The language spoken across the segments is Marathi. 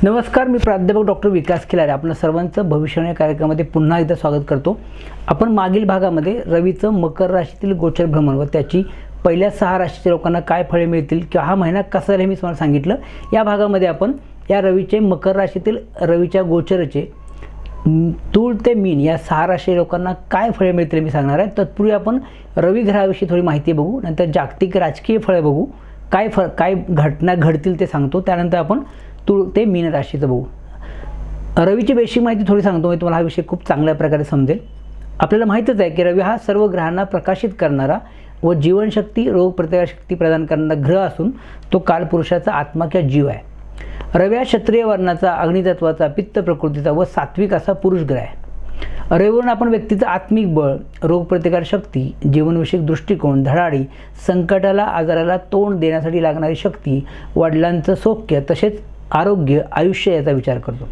नमस्कार, मी प्राध्यापक डॉक्टर विकास खिलारे आपल्या सर्वांचं भविष्यवाणी कार्यक्रमामध्ये पुन्हा एकदा स्वागत करतो। आपण मागील भागामध्ये रवीचं मकर राशीतील गोचर भ्रमण व त्याची पहिल्या 6 राशीच्या लोकांना काय फळे मिळतील किंवा हा महिना कसा राहील मी तुम्हाला सांगितलं। या भागामध्ये आपण या रवीचे मकर राशीतील रवीच्या गोचराचे तुळ ते मीन या 6 राशी लोकांना काय फळे मिळतील मी सांगणार आहे। तत्पूर्वी आपण रवी ग्रहाविषयी थोडी माहिती बघू, नंतर जागतिक राजकीय फळे बघू, काय घटना घडतील ते सांगतो। त्यानंतर आपण तुळ ते मीन राशीचं बघू। रवीची बेसिक माहिती थोडी सांगतो मी तुम्हाला, हा विषय खूप चांगल्या प्रकारे समजेल। आपल्याला माहितच आहे की रवी हा सर्व ग्रहांना प्रकाशित करणारा व जीवनशक्ती रोग प्रतिकारशक्ती प्रदान करणारा ग्रह असून तो कालपुरुषाचा आत्मा किंवा जीव आहे। रवी हा क्षत्रिय वर्णाचा, अग्नितत्वाचा, पित्त प्रकृतीचा व सात्विक असा पुरुष ग्रह आहे। रवीवरून आपण व्यक्तीचं आत्मिक बळ, रोगप्रतिकारशक्ती, जीवनविषयक दृष्टिकोन, धडाडी, संकटाला आजाराला तोंड देण्यासाठी लागणारी शक्ती, वडिलांचं सौख्य तसेच आरोग्य, आयुष्य याचा विचार करतो।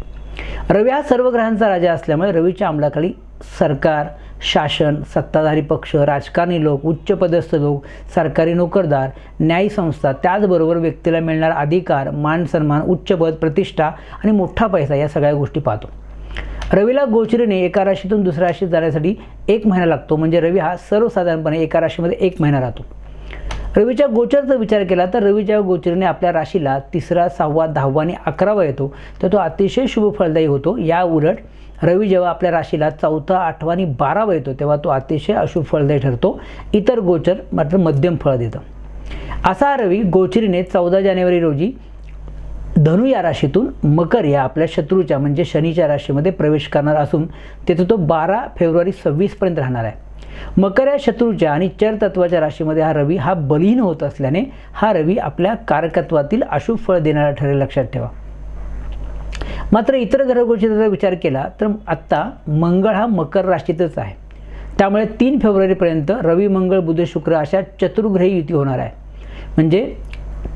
रवी हा सर्व ग्रहांचा राजा असल्यामुळे रवीच्या अंमलाखाली सरकार, शासन, सत्ताधारी पक्ष, राजकारणी लोक, उच्चपदस्थ लोक, सरकारी नोकरदार, न्यायी संस्था, त्याचबरोबर व्यक्तीला मिळणारा अधिकार, मान सन्मान, उच्च पद, प्रतिष्ठा आणि मोठा पैसा या सगळ्या गोष्टी पाहतो। रवीला गोचरीने एका राशीतून दुसऱ्या राशीत जाण्यासाठी 1 महिना लागतो, म्हणजे रवी हा सर्वसाधारणपणे एका राशीमध्ये 1 महिना राहतो। रवीच्या गोचरचा विचार केला तर रवी जेव्हा गोचरीने आपल्या राशीला 3रा, 6वा, 10वा आणि 11वा येतो तर तो अतिशय शुभ फलदायी होतो। या उलट रवी जेव्हा आपल्या राशीला 4था, 8वा आणि 12वा येतो तेव्हा तो अतिशय अशुभ फलदायी ठरतो। इतर गोचर मात्र मध्यम फळ देतं। असा रवी गोचरीने 14 जानेवारी रोजी धनु या राशीतून मकर या आपल्या शत्रूच्या म्हणजे शनीच्या राशीमध्ये प्रवेश करणार असून तेथे तो 12 फेब्रुवारी 26 पर्यंत राहणार आहे। मकर या शत्रूच्या आणि चर तत्वाच्या राशीमध्ये हा रवी हा बलहीन होत असल्याने हा रवी आपल्या कारकत्वातील अशुभ फळ देणारा ठरेल, लक्षात ठेवा। मात्र इतर ग्रहगोचराचा विचार केला तर आत्ता मंगळ हा मकर राशीतच आहे, त्यामुळे 3 फेब्रुवारीपर्यंत रवी, मंगळ, बुध, शुक्र अशा चतुर्ग्रही युती होणार आहे। म्हणजे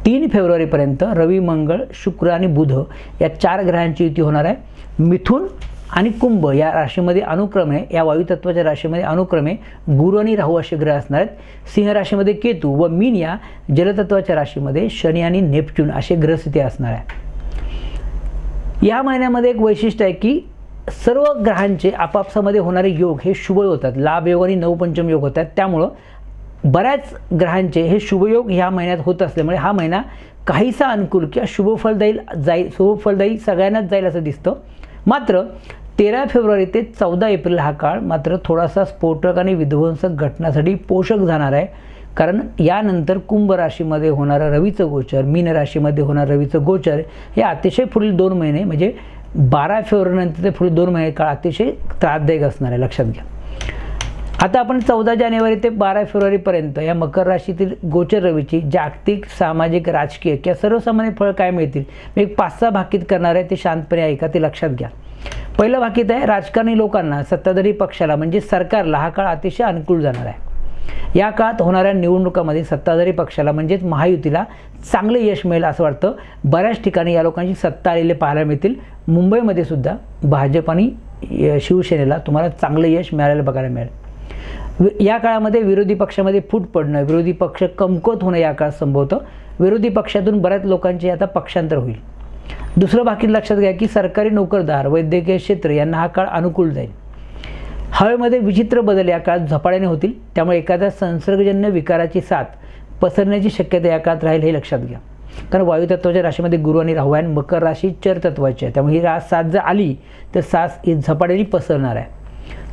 3 फेब्रुवारीपर्यंत रवी, मंगळ, शुक्र आणि बुध या 4 ग्रहांची युती होणार आहे। मिथुन आणि कुंभ या राशीमध्ये अनुक्रमे, या वायुतत्वाच्या राशीमध्ये अनुक्रमे गुरु आणि राहू असे ग्रह असणार आहेत। सिंह राशीमध्ये केतू व मीन या जलतत्वाच्या राशीमध्ये शनी आणि नेपच्यून असे ग्रहस्थिती असणार आहे। या महिन्यामध्ये एक वैशिष्ट्य आहे की सर्व ग्रहांचे आपापसामध्ये होणारे योग हे शुभ होतात, लाभ योग आणि नवपंचम योग होतात। त्यामुळं बऱ्याच ग्रहांचे हे शुभयोग ह्या महिन्यात होत असल्यामुळे हा महिना काहीसा अनुकूल किंवा शुभफलदायी सगळ्यांनाच जाईल असं दिसतं। मात्र 13 फेब्रुवारी ते 14 एप्रिल हा काळ मात्र थोडासा स्फोटक आणि विध्वंसक घटनासाठी पोषक जाणार आहे, कारण यानंतर कुंभ राशीमध्ये होणारं रवीचं गोचर, मीन राशीमध्ये होणारं रवीचं गोचर हे अतिशय पुढील 2 महिने म्हणजे 12 फेब्रुवारीनंतर ते पुढील 2 महिने काळ अतिशय त्रासदायक असणार आहे, लक्षात घ्या। आता आपण 14 जानेवारी ते 12 फेब्रुवारीपर्यंत या मकर राशीतील गोचर रवीची जागतिक, सामाजिक, राजकीय किंवा सर्वसामान्य फळ काय मिळतील मी एक 5-6 भाकीत करणार आहे, ते शांतपणे ऐका, ते लक्षात घ्या। पहिलं भाकीत आहे राजकारणी लोकांना, सत्ताधारी पक्षाला म्हणजे सरकारला हा काळ अतिशय अनुकूल जाणार आहे। या काळात होणाऱ्या निवडणुकांमध्ये सत्ताधारी पक्षाला म्हणजेच महायुतीला चांगले यश मिळेल असं वाटतं। बऱ्याच ठिकाणी या लोकांची सत्ता आलेले पाहायला मिळतील। मुंबईमध्ये सुद्धा भाजप आणि शिवसेनेला तुम्हाला चांगलं यश मिळालेलं बघायला मिळेल। या काळामध्ये विरोधी पक्षामध्ये फूट पडणं, विरोधी पक्ष कमकुवत होणं या काळात संभवतं। विरोधी पक्षातून बऱ्याच लोकांचे आता पक्षांतर होईल। दुसरं बाकी लक्षात घ्या की सरकारी नोकरदार, वैद्यकीय क्षेत्र यांना हा काळ अनुकूल जाईल। हवेमध्ये विचित्र बदल या काळात झपाट्याने होतील, त्यामुळे एखाद्या संसर्गजन्य विकाराची साथ पसरण्याची शक्यता या काळात राहील, हे लक्षात घ्या। कारण वायुतत्वाच्या राशीमध्ये गुरु आणि राहू आहे, मकर राशी चर तत्वाची आहे, त्यामुळे ही साथ जर आली तर साथ झपाट्याने पसरणार आहे।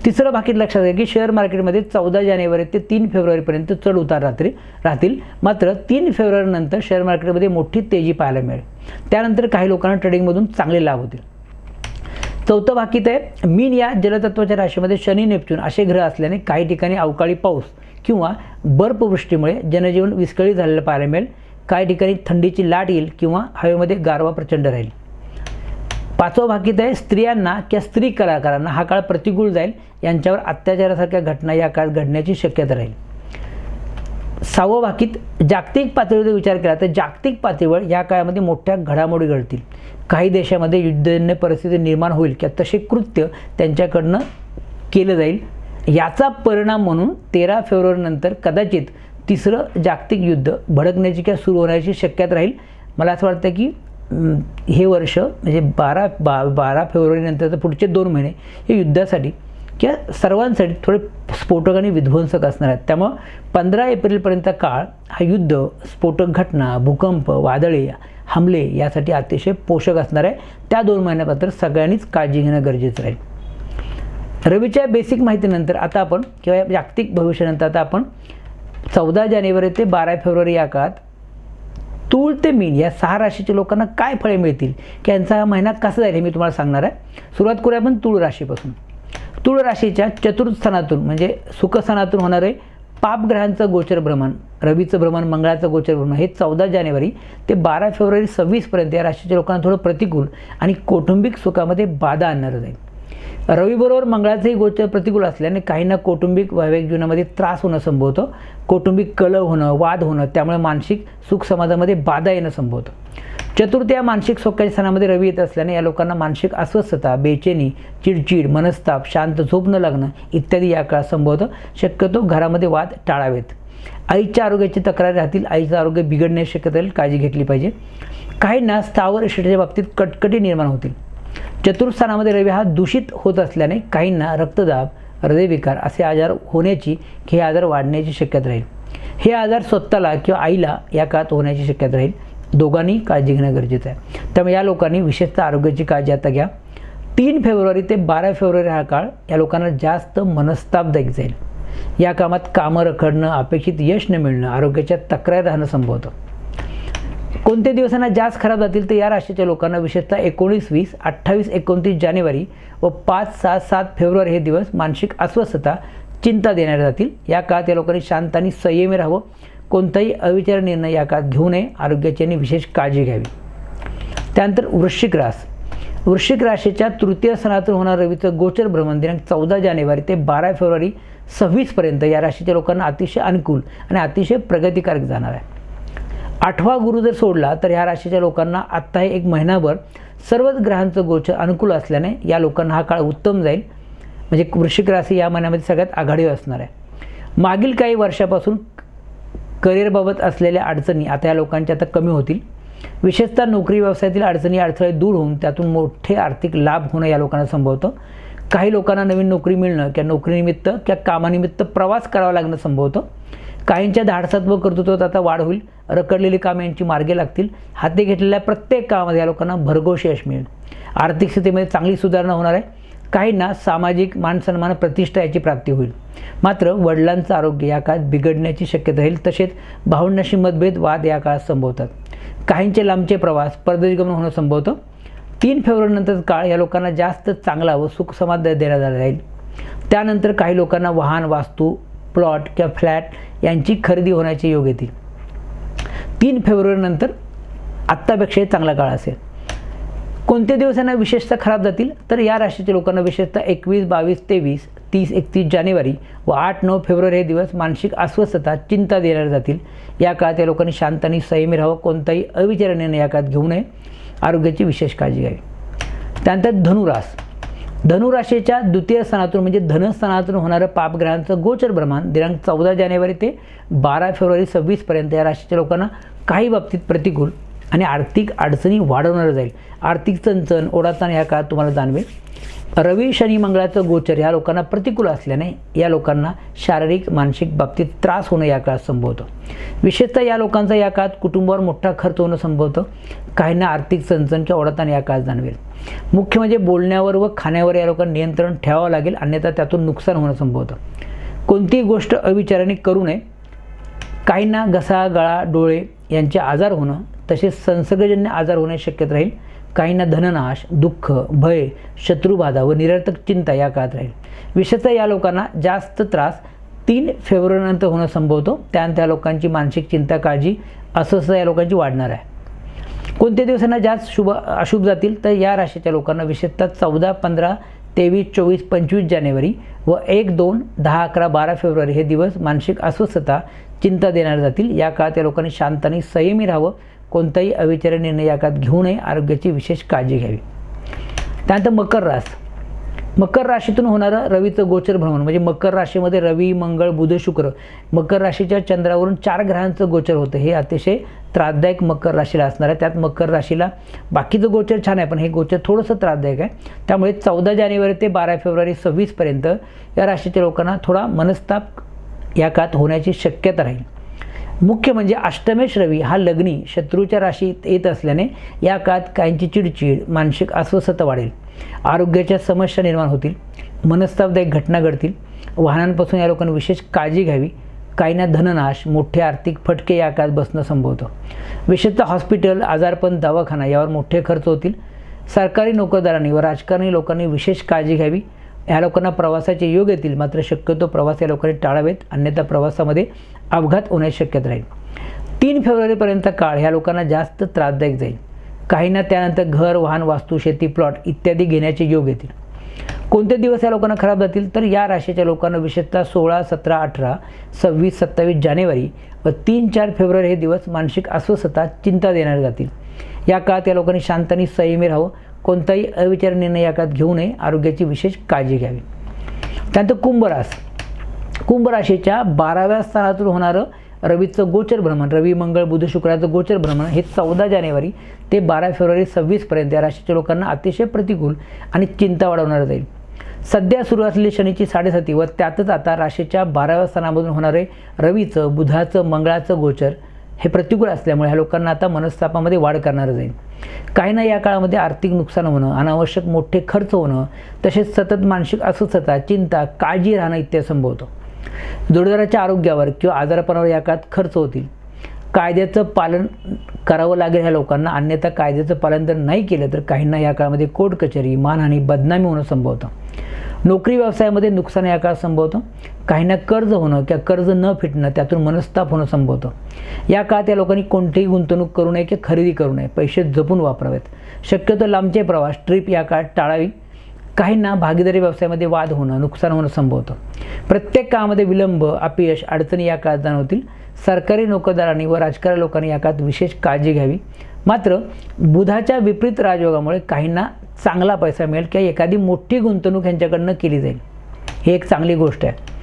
तिसरं बाकी लक्षात घ्या की शेअर मार्केटमध्ये 14 जानेवारी ते 3 फेब्रुवारीपर्यंत चढ उतार राहतील। मात्र 3 फेब्रुवारीनंतर शेअर मार्केटमध्ये मोठी तेजी पाहायला मिळेल। त्यानंतर काही लोकांना ट्रेडिंगमधून चांगले लाभ होतील। चौथं बाकीत आहे मीन या जलतत्वाच्या राशीमध्ये शनी, नेपच्यून असे ग्रह असल्याने काही ठिकाणी अवकाळी पाऊस किंवा बर्फवृष्टीमुळे जनजीवन विस्कळीत झालेलं पाहायला मिळेल। काही ठिकाणी थंडीची लाट येईल किंवा हवेमध्ये गारवा प्रचंड राहील। 5वं भाकीत आहे स्त्रियांना किंवा स्त्री कलाकारांना हा काळ प्रतिकूल जाईल, यांच्यावर अत्याचारासारख्या घटना या काळात घडण्याची शक्यता राहील। 6वं भाकीत जागतिक पातळीवर विचार केला तर जागतिक पातळीवर या काळामध्ये मोठ्या घडामोडी घडतील। काही देशामध्ये युद्धजन्य परिस्थिती निर्माण होईल किंवा तसे कृत्य त्यांच्याकडनं केलं जाईल। याचा परिणाम म्हणून 13 फेब्रुवारीनंतर कदाचित 3रं जागतिक युद्ध भडकण्याची किंवा सुरू होण्याची शक्यता राहील। मला असं वाटतं की हे वर्ष म्हणजे 12 फेब्रुवारीनंतरचं पुढचे 2 महिने हे युद्धासाठी किंवा सर्वांसाठी थोडे स्फोटक आणि विध्वंसक असणार आहेत. त्यामुळं 15 एप्रिलपर्यंत काळ हा युद्ध, स्फोटक घटना, भूकंप, वादळे, हमले यासाठी अतिशय पोषक असणार आहे. त्या 2 महिन्यानंतर सगळ्यांनीच काळजी घेणं गरजेचं राहील. रवीच्या बेसिक माहितीनंतर आता आपण किंवा जागतिक भविष्यानंतर आता आपण 14 जानेवारी ते 12 फेब्रुवारी या काळात तूळ ते मीन या 6 राशीच्या लोकांना काय फळे मिळतील की यांचा हा महिना कसा जाईल हे मी तुम्हाला सांगणार आहे. सुरुवात करूया आपण तूळ राशीपासून. तूळ राशीच्या चतुर्थ स्थानातून म्हणजे सुखस्थानातून होणारे पापग्रहांचं गोचर भ्रमण, रवीचं भ्रमण, मंगळाचं गोचर भ्रमण हे 14 जानेवारी ते 12 फेब्रुवारी 26पर्यंत या राशीच्या लोकांना थोडं प्रतिकूल आणि कौटुंबिक सुखामध्ये बाधा आणणारं जाईल. रवीबरोबर मंगळाचंही गोचर प्रतिकूल असल्याने काहींना कौटुंबिक वैवाहिक जीवनामध्ये त्रास होणं संभवतं, कौटुंबिक कलह होणं, वाद होणं, त्यामुळे मानसिक सुख समाजामध्ये बाधा येणं संभवतं. चतुर्थ या मानसिक सुखाच्या स्थानामध्ये रवी येत असल्याने या लोकांना मानसिक अस्वस्थता, बेचैनी, चिडचिड, मनस्ताप, शांत झोप न लागणं इत्यादी या काळात संभवतं. शक्यतो घरामध्ये वाद टाळावेत. आईच्या आरोग्याची तक्रारी राहतील, आईचं आरोग्य बिघडण्याची शक्यता राहील, काळजी घेतली पाहिजे. काहींना स्थावर इष्टेच्या बाबतीत कटकटी निर्माण होतील. चतुर्थ स्थानामध्ये रवी हा दूषित होत असल्याने काहींना रक्तदाब, हृदयविकार असे आजार होण्याची, हे आजार वाढण्याची शक्यता राहील. हे आजार स्वतःला किंवा आईला या काळात होण्याची शक्यता राहील. दोघांनी काळजी घेणं गरजेचं आहे. त्यामुळे या लोकांनी विशेषतः आरोग्याची काळजी आता घ्या. 3 फेब्रुवारी ते 12 फेब्रुवारी हा काळ या लोकांना जास्त मनस्तापदायक जाईल. या कामात कामं रखडणं, अपेक्षित यश न मिळणं, आरोग्याच्या तक्रार राहणं संभवतं. कोणत्या दिवसांना जास्त खराब जातील तर या राशीच्या लोकांना विशेषतः 19, 20, 28, 29 जानेवारी व 5, 6, 7 फेब्रुवारी हे दिवस मानसिक अस्वस्थता, चिंता देणारे जातील. या काळात या लोकांनी शांत आणि संयमी राहावं. कोणताही अविचार निर्णय या काळात घेऊ नये. आरोग्याची आणि विशेष काळजी घ्यावी. त्यानंतर वृश्चिक रास. वृश्चिक राशीच्या तृतीय स्थानातून होणारं रवीचं गोचर भ्रमण दिनांक 14 जानेवारी ते 12 फेब्रुवारी 26पर्यंत या राशीच्या लोकांना अतिशय अनुकूल आणि अतिशय प्रगतिकारक जाणार आहे. 8वा गुरु जर सोडला तर ह्या राशीच्या लोकांना आत्ता हे 1 महिनाभर सर्वच ग्रहांचं गोचर अनुकूल असल्याने या लोकांना हा काळ उत्तम जाईल. म्हणजे वृश्चिक राशी या महिन्यामध्ये सगळ्यात आघाडीवर असणार आहे. मागील काही वर्षापासून करिअरबाबत असलेल्या अडचणी आता या लोकांच्या आता कमी होतील. विशेषतः नोकरी व्यवसायातील अडचणी, अडथळे दूर होऊन त्यातून मोठे आर्थिक लाभ होणं या लोकांना संभवतं. काही लोकांना नवीन नोकरी मिळणं किंवा नोकरीनिमित्त किंवा कामानिमित्त प्रवास करावा लागणं संभवतं. काहींच्या धाडसात व कर्तृत्वात आता वाढ होईल. रखडलेली कामे यांची मार्गे लागतील. हाती घेतलेल्या प्रत्येक कामामध्ये या लोकांना भरघोस यश मिळेल. आर्थिक स्थितीमध्ये चांगली सुधारणा होणार आहे. काहींना सामाजिक मानसन्मान, प्रतिष्ठा याची प्राप्ती होईल. मात्र वडिलांचं आरोग्य या काळात बिघडण्याची शक्यता राहील. तसेच भावंडांशी मतभेद, वाद या काळात संभवतात. काहींचे लांबचे प्रवास, परदेशगमन होणं संभवतं. 3 फेब्रुवारीनंतर काळ या लोकांना जास्त चांगला व सुख समाधान देण्यात राहील. त्यानंतर काही लोकांना वाहन, वास्तू, प्लॉट किंवा फ्लॅट यांची खरेदी होण्याचे योग येतील. 3 फेब्रुवारीनंतर आत्तापेक्षाही चांगला काळ असेल. कोणत्या दिवसांना विशेषतः खराब जातील तर या राशीच्या लोकांना विशेषतः 21, 22, 23, 30, 31 जानेवारी व 8, 9 फेब्रुवारी हे दिवस मानसिक अस्वस्थता, चिंता देणारे जातील. या काळात या लोकांनी शांत आणि संयमी राहावं. कोणताही अविचार निर्णय या काळात घेऊ नये. आरोग्याची विशेष काळजी घ्यावी. त्यानंतर धनुरास. धनुराशीच्या द्वितीय स्थानातून म्हणजे धनस्थानातून होणारं पापग्रहांचं गोचर भ्रमण दिनांक 14 जानेवारी ते 12 फेब्रुवारी 26पर्यंत या राशीच्या लोकांना काही बाबतीत प्रतिकूल आणि आर्थिक अडचणी वाढवणारं जाईल. आर्थिक चणचण, ओढाताण या काळात तुम्हाला जाणवेल. रवी, शनी, मंगळाचं गोचर या लोकांना प्रतिकूल असल्याने या लोकांना शारीरिक, मानसिक बाबतीत त्रास होणं या काळात संभवतं. विशेषतः या लोकांचा या काळात कुटुंबावर मोठा खर्च होणं संभवतं. काहींना आर्थिक चणचण किंवा ओढाताण या काळात जाणवेल. मुख्य म्हणजे बोलण्यावर व खाण्यावर या लोकांना नियंत्रण ठेवावं लागेल, अन्यथा त्यातून नुकसान होणं संभवतं. कोणतीही गोष्ट अविचाराने करू नये. काहींना घसा, गळा, डोळे यांचे आजार होणं तसेच संसर्गजन्य आजार होण्याची शक्यता राहील. काहींना धननाश, दुःख, भय, शत्रुबाधा व निरर्थक चिंता या काळात राहील. विशेषतः या लोकांना जास्त त्रास 3 फेब्रुवारीनंतर होणं संभवतो. त्यानंतर या लोकांची मानसिक चिंता, काळजी, अस्वस्थता या लोकांची वाढणार आहे. कोणत्या दिवसांना जास्त अशुभ जातील तर या राशीच्या लोकांना विशेषतः 14, 15, 23, 24, 25 जानेवारी व 1, 2, 10, 11, 12 फेब्रुवारी हे दिवस मानसिक अस्वस्थता, चिंता देणारे जातील. या काळात या लोकांनी शांत आणि संयमी राहावं. कोणताही अविचारी निर्णय या काळात घेऊ नये. आरोग्याची विशेष काळजी घ्यावी. त्यानंतर मकर रास. मकर राशीतून होणारं रवीचं गोचर भ्रमण म्हणजे मकर राशीमध्ये रवी, मंगळ, बुध, शुक्र, मकर राशीच्या चंद्रावरून 4 ग्रहांचं गोचर होतं. हे अतिशय त्रासदायक मकर राशीला असणार आहे. त्यात मकर राशीला बाकीचं गोचर छान आहे, पण हे गोचर थोडंसं त्रासदायक आहे. त्यामुळे 14 जानेवारी ते 12 फेब्रुवारी 26पर्यंत या राशीच्या लोकांना थोडा मनस्ताप या काळात होण्याची शक्यता राहील. मुख्य म्हणजे अष्टमेश रवी हा लग्नी शत्रूच्या राशीत येत असल्याने या काळात काहींची चिडचिड, मानसिक अस्वस्थता वाढेल, आरोग्याच्या समस्या निर्माण होतील, मनस्तापदायक घटना घडतील. वाहनांपासून या लोकांनी विशेष काळजी घ्यावी. काहींना धननाश, मोठे आर्थिक फटके या काळात बसणं संभवतं. विशेषतः हॉस्पिटल, आजारपण, दवाखाना यावर मोठे खर्च होतील. सरकारी नोकरदारांनी व राजकारणी लोकांनी विशेष काळजी घ्यावी. ह्या लोकांना प्रवासाचे योग येतील, मात्र शक्यतो प्रवास या लोकांनी टाळावेत, अन्यथा प्रवासामध्ये अपघात होण्याची शक्यता राहील. 3 फेब्रुवारीपर्यंत काळ ह्या लोकांना जास्त त्रासदायक जाईल. काहींना त्यानंतर घर, वाहन, वास्तू, शेती, प्लॉट इत्यादी घेण्याचे योग येतील. कोणते दिवस या लोकांना खराब जातील तर या राशीच्या लोकांना विशेषतः 16, 17, 18, 26, 27 जानेवारी व 3-4 फेब्रुवारी हे दिवस मानसिक अस्वस्थता, चिंता देणारे जातील. या काळात या लोकांनी शांत आणि संयमी राहावं. कोणताही अविचारी निर्णय या काळात घेऊ नये. आरोग्याची विशेष काळजी घ्यावी. त्यानंतर कुंभ राशीच्या 12व्या स्थानातून होणारं रवीचं गोचर भ्रमण, रवी, मंगळ, बुध, शुक्राचं गोचर भ्रमण हे 14 जानेवारी ते 12 फेब्रुवारी 26पर्यंत या राशीच्या लोकांना अतिशय प्रतिकूल आणि चिंता वाढवणारं जाईल. सध्या सुरू असलेली शनीची 7.5 व त्यातच आता राशीच्या 12व्या स्थानामधून होणारे रवीचं, बुधाचं, मंगळाचं गोचर हे प्रतिकूल असल्यामुळे ह्या लोकांना आता मनस्तापामध्ये वाढ करणारं जाईल. काहींना या काळामध्ये आर्थिक नुकसान होणं, अनावश्यक मोठे खर्च होणं, तसेच सतत मानसिक अस्वस्थता, चिंता, काळजी राहणं इत्यादी संभवतं. जोडीदाराच्या आरोग्यावर किंवा आजारपणावर या काळात खर्च होतील. कायद्याचं पालन करावं लागेल ह्या लोकांना, अन्यथा कायद्याचं पालन जर नाही केलं तर काहींना या काळामध्ये कोर्ट कचेरी, मानहानी, बदनामी होणं संभवतं. नोकरी व्यवसायामध्ये नुकसान या काळात संभवतं. काहींना कर्ज होणं किंवा कर्ज न फिटणं, त्यातून मनस्ताप होणं संभवतं. या काळात या लोकांनी कोणतीही गुंतवणूक करू नये किंवा खरेदी करू नये. पैसे जपून वापरावेत. शक्यतो लांबचे प्रवास, ट्रिप या काळात टाळावी. काहींना भागीदारी व्यवसायामध्ये वाद होणं, नुकसान होणं संभवतं. प्रत्येक कामामध्ये विलंब, अपयश, अडचणी या काळात जाणवतील. सरकारी नोकरदारांनी व राजकारणी लोकांनी या काळात विशेष काळजी घ्यावी. मात्र बुधाच्या विपरीत राजयोगामुळे काहींना चांगला पैसा मिळेल किंवा एखादी मोठी गुंतवणूक यांच्याकडनं केली जाईल. ही एक चांगली गोष्ट आहे.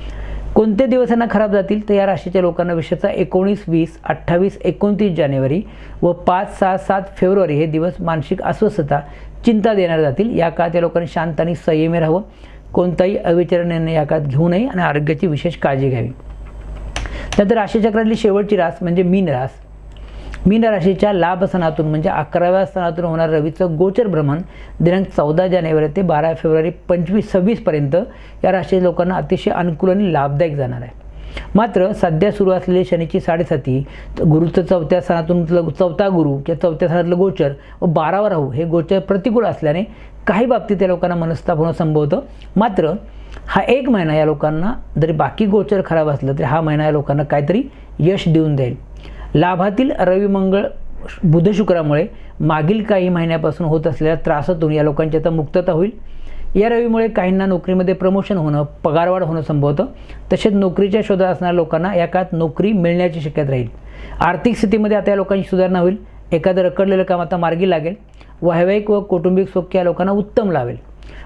कोणते दिवस यांना खराब जातील तर या राशीच्या लोकांना विशेषतः 19, 20, 28, 29 जानेवारी व 5, 6, 7 फेब्रुवारी हे दिवस मानसिक अस्वस्थता, चिंता देणारे जातील. या काळात या लोकांनी शांत आणि संयमी राहावं. कोणताही अविचारी निर्णय या काळात घेऊ नये आणि आरोग्याची विशेष काळजी घ्यावी. त्यानंतर राशीचक्रातली शेवटची रास म्हणजे मीन रास. मीन राशीच्या लाभ स्थानातून म्हणजे 11व्या स्थानातून होणारं रवीचं गोचर भ्रमण दिनांक 14 जानेवारी ते 12 फेब्रुवारी 26पर्यंत या राशीच्या लोकांना अतिशय अनुकूल आणि लाभदायक जाणार आहे. मात्र सध्या सुरू असलेली शनीची 7.5, गुरुचं 4थ्या स्थानातून 4था गुरु किंवा 4थ्या स्थानातलं गोचर व 12वा राहू हे गोचर प्रतिकूल असल्याने काही बाबतीत या लोकांना मनस्ताप होणं संभवतं. मात्र हा 1 महिना या लोकांना जरी बाकी गोचर खराब असलं तरी हा महिना या लोकांना काहीतरी यश देऊन जाईल. लाभातील रवी, मंगळ, बुध, शुक्रामुळे मागील काही महिन्यापासून होत असलेल्या त्रासातून या लोकांची आता मुक्तता होईल. या रवीमुळे काहींना नोकरीमध्ये प्रमोशन होणं, पगारवाढ होणं संभवतं. तसेच नोकरीच्या शोधात असणाऱ्या लोकांना या काळात नोकरी मिळण्याची शक्यता राहील. आर्थिक स्थितीमध्ये आता या लोकांची सुधारणा होईल. एखादं रखडलेलं काम आता मार्गी लागेल. वैवाहिक व कौटुंबिक सौख्य या लोकांना उत्तम लावेल.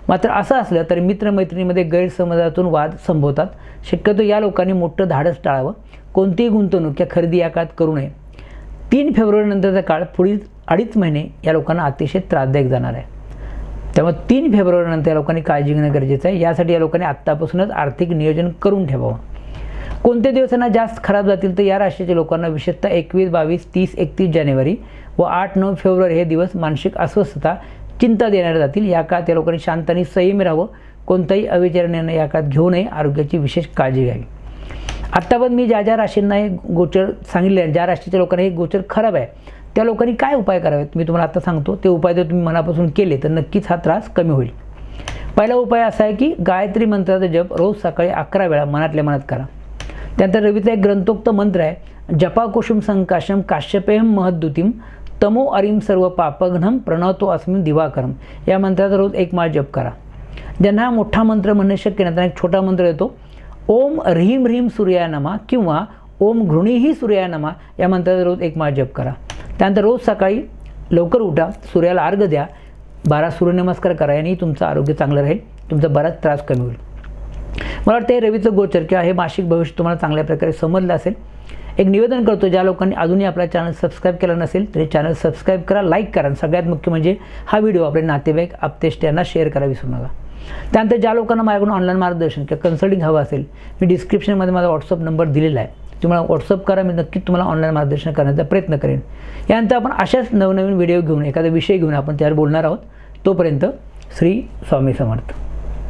मात्र असं असलं तरी मित्रमैत्रिणीमध्ये गैरसमजातून वाद संभवतात. शक्यतो या लोकांनी मोठं धाडस टाळावं. कोणतीही गुंतवणूक या खरेदी या काळात करू नये. 3 फेब्रुवारीनंतरचा काळ पुढील 2.5 महिने या लोकांना अतिशय त्रासदायक जाणार आहे. त्यामुळे 3 फेब्रुवारीनंतर या लोकांनी काळजी घेणं गरजेचं आहे. यासाठी या लोकांनी आत्तापासूनच आर्थिक नियोजन करून ठेवावं. कोणत्या दिवसांना जास्त खराब जातील तर या राशीच्या लोकांना विशेषतः 21, 22, 30, 31 जानेवारी व 8, 9 फेब्रुवारी हे दिवस मानसिक अस्वस्थता, चिंता देणारे जातील. या काळात या लोकांनी शांत आणि संयमी राहावं. कोणताही अविचारी निर्णय या काळात घेऊ नये. आरोग्याची विशेष काळजी घ्यावी. आत्तापर्यंत मी ज्या राशींना हे गोचर सांगितले आहे, ज्या राशीच्या लोकांना हे गोचर खराब आहे त्या लोकांनी काय उपाय करावेत मी तुम्हाला आता सांगतो. ते उपाय जर तुम्ही मनापासून केले तर नक्कीच हा त्रास कमी होईल. पहिला उपाय असा आहे की गायत्री मंत्राचा जप रोज सकाळी 11 वेळा मनातल्या मनात करा. त्यानंतर रवीचा एक ग्रंथोक्त मंत्र आहे, जपा कुसुम संकाशम काश्यपेहम महद्युतीम तमो अरिम सर्व पापघ्नम प्रणवतो अस्मिन दिवाकरम. या मंत्राचा रोज 1 माळ जप करा. ज्यांना हा मोठा मंत्र म्हणणे शक्य नाही त्यांना एक छोटा मंत्र येतो, ओम ह्रीम ह्रीम सूर्याय नमः किंवा ओम घृणीही सूर्याय नमः या मंत्राचा रोज 1 माळ जप करा. त्यानंतर रोज सकाळी लवकर उठा, सूर्याला अर्घ्य द्या, 12 सूर्यनमस्कार करा, याने तुमचं आरोग्य चांगलं राहील, तुमचा बराच त्रास कमी होईल. मला वाटतं हे रवीचं गोचर किंवा हे मासिक भविष्य तुम्हाला चांगल्या प्रकारे समजलं असेल. एक निवेदन करतो, ज्या लोकांनी अजूनही आपला चॅनल सबस्क्राईब केला नसेल तरी चॅनल सबस्क्राईब करा, लाईक करा आणि सगळ्यात मुख्य म्हणजे हा व्हिडिओ आपले नातेवाईक आप्तेष्ट यांना शेअर करा विसरू नका. त्यानंतर ज्या लोकांना माझ्याकडून ऑनलाईन मार्गदर्शन किंवा कन्सल्टिंग हवं असेल, मी डिस्क्रिप्शनमध्ये माझा व्हॉट्सअप नंबर दिलेला आहे, तुम्हाला व्हॉट्सअप करा, मी नक्कीच तुम्हाला ऑनलाईन मार्गदर्शन करण्याचा प्रयत्न करेन. यानंतर आपण अशाच नवनवीन व्हिडिओ घेऊन एखादा विषय घेऊन आपण त्यावर बोलणार आहोत. तोपर्यंत श्री स्वामी समर्थ.